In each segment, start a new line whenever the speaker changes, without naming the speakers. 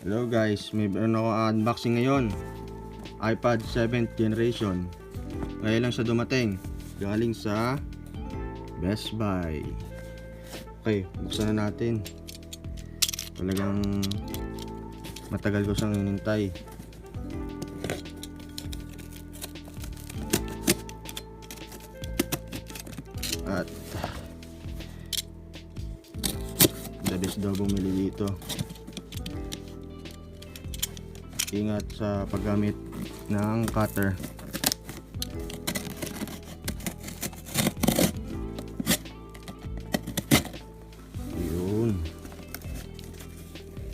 Hello guys, may meron ako unboxing ngayon. iPad 7th generation. Ngayon lang siya dumating. Galing sa Best Buy. Okay, buksan na natin. Talagang matagal ko siyang hinintay. At the best daw bumili dito. Ingat sa paggamit ng cutter.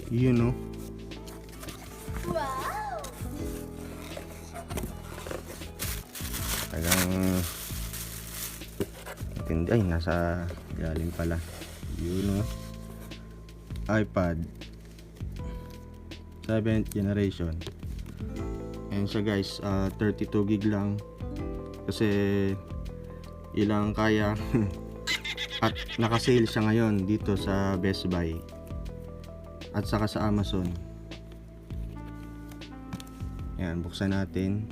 Yun oh.
Wow!
Talagang matindi. Ay, nasa galing pala. Yun oh. iPad 7th generation. Ayan siya guys, 32 gig lang. Kasi ilang kaya. At naka-sale siya ngayon dito sa Best Buy. At saka sa Amazon. Ayan, buksan natin.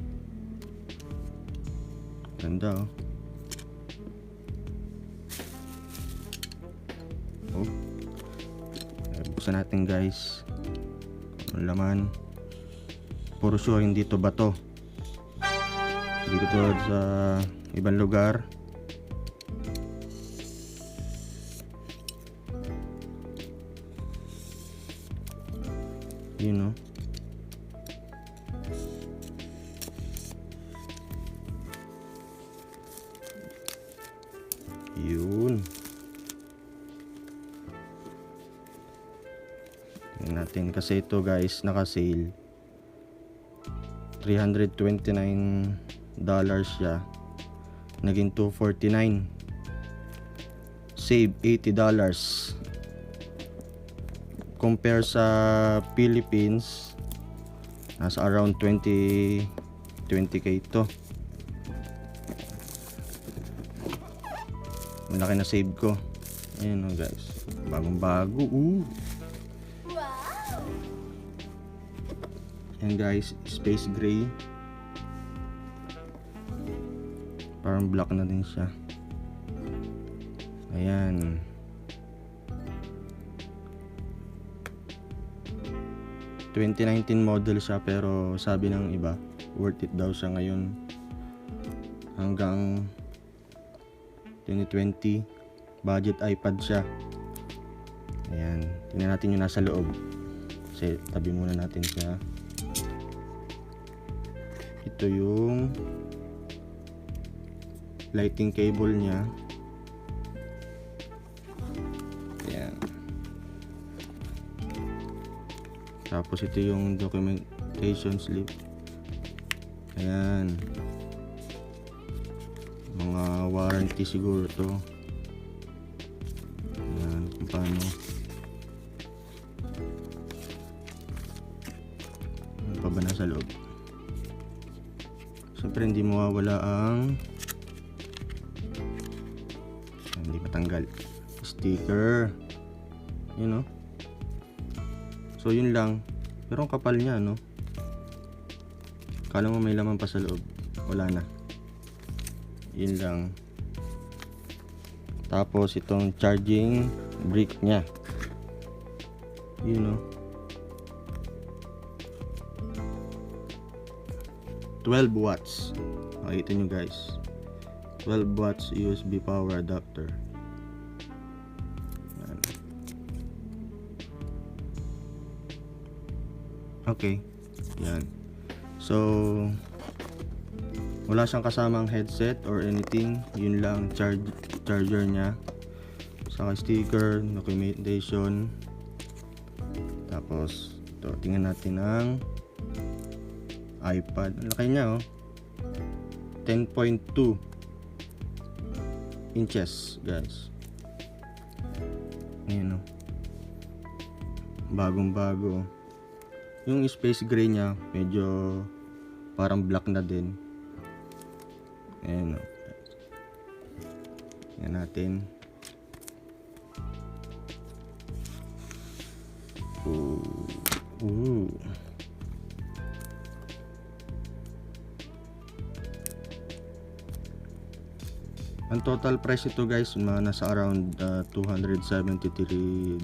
Ganda oh. Oh. Ayan, buksan natin guys. Ang laman. Puro sure hindi to bato. Hindi to sa ibang lugar. Yun know? Yun. Tingnan natin kasi ito guys naka-sale. $329 siya. Naging $249. Save $80. Compare sa Philippines, nasa around 20k ito. Malaki na save ko. Ayan o guys, bagong bago.
Wow!
Ayan guys, space gray. Parang black na din siya. Ayan. ...2019 model siya, pero sabi ng iba worth it daw siya ngayon hanggang 2020. Budget iPad siya. Ayan, tingnan natin yung nasa loob. Kasi tabi muna natin siya. Ito yung lighting cable niya. Ayan. Tapos ito yung documentation slip. Ayan. Mga warranty siguro to. Ayan, kung paano. Ano pa ba nasa loob? Siyempre hindi mawawala ang hindi matanggal sticker. You know? So yun lang. Pero ang kapal niya, no? Kala mo may laman pa sa loob. Wala na. Yun lang. Tapos itong charging brick niya. Yun, no? 12 watts. Makikita nyo guys. 12 watts USB power adapter. Okay, yan. So, wala siyang kasamang headset or anything. Yun lang, charger niya. Saka sticker, documentation. Tapos, ito, tingnan natin ang iPad. Ang laki niya, oh. 10.2 inches, guys. Ayan, oh. Bagong-bago. Yung space gray niya medyo parang black na din. Ayan o. Tingnan natin. Ooh. Ang total price ito guys, nasa around $273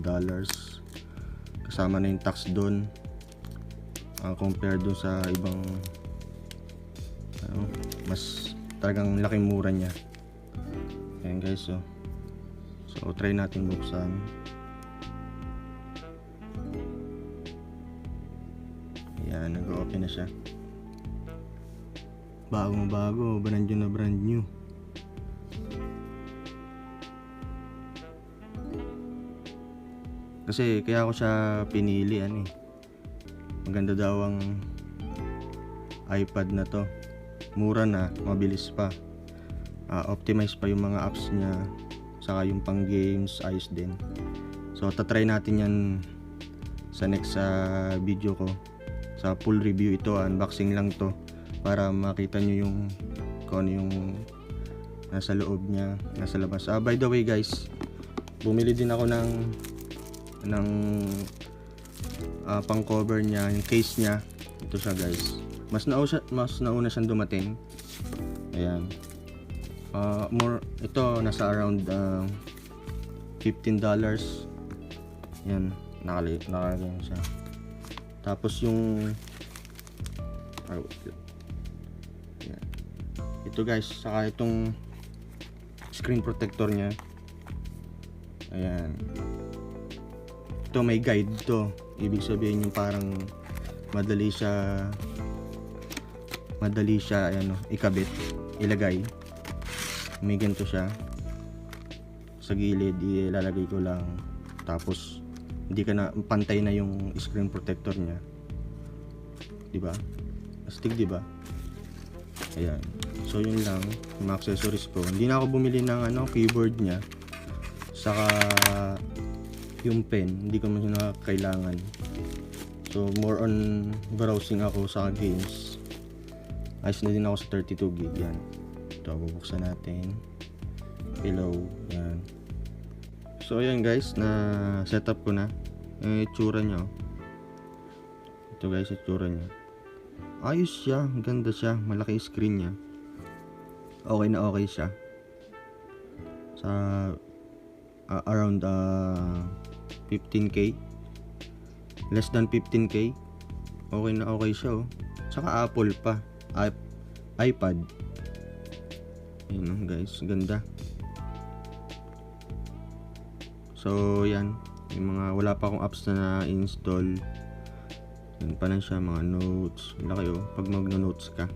kasama na yung tax doon, compared dun sa ibang mas talagang laking mura niya. Ayan guys, so try natin buksan. Ayan, nag-open na siya. Bagong bago, brand new na brand new. Kasi kaya ako siya pinili, maganda daw ang iPad na to, mura na, mabilis pa, optimize pa yung mga apps niya, saka yung pang games ayos din. So tatry natin yan sa next video ko, sa full review. Ito unboxing lang to para makita nyo yung kung ano yung nasa loob niya, nasa labas. By the way guys, bumili din ako ng pang cover niya, yung case niya. Ito siya guys, mas nauna siyang dumating. Ayan, ito nasa around $15. Yan, nakalagay siya. Tapos yung yan. Ito guys, saka itong screen protector niya. Ayan, ito may guide to, ibig sabihin yung parang madali siya ikabit, ilagay. May ganito siya sa gilid, ilalagay ko lang, tapos hindi ka na pantay na yung screen protector niya, di ba? Astig, di ba? Ayan, so yun lang yung mga accessories ko. Hindi na ako bumili ng keyboard niya, saka yung pen, hindi ko man na kailangan. So more on browsing ako sa games. Ayos na din ako sa 32 gig. Yan, ito bubuksan natin. Hello, yan. So ayan guys, na setup ko na yung itsura niya. Ito guys, itsura niya, ayos siya, ganda siya, malaki screen niya, okay na okay siya sa around 15k, less than 15k, okay na okay siya. Saka Apple pa, iPad. Yun guys, ganda. So yan, yung mga wala pa akong apps na na-install, yan pa lang siya, mga notes, laki pag magno-notes ka.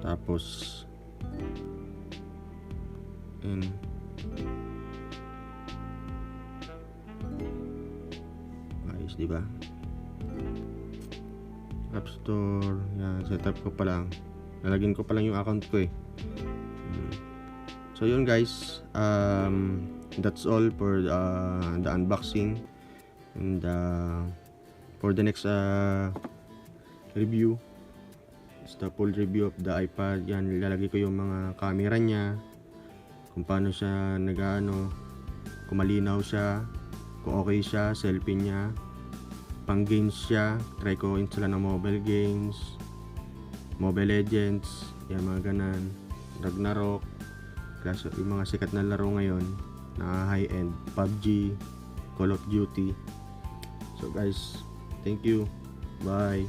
Tapos yan, ayos, diba? App Store, yan, setup ko pa lang, lalagyan ko pa lang yung account ko So yun guys, that's all for the unboxing, and for the next review, it's the full review of the iPad. Yan, ilalagay ko yung mga camera niya, kung paano siya kung malinaw siya, kung okay siya, selfie niya, pang games siya, try ko install ng mobile games, Mobile Legends, yan, mga ganan, Ragnarok, yung mga sikat na laro ngayon na high end, PUBG, Call of Duty. So guys, thank you, bye.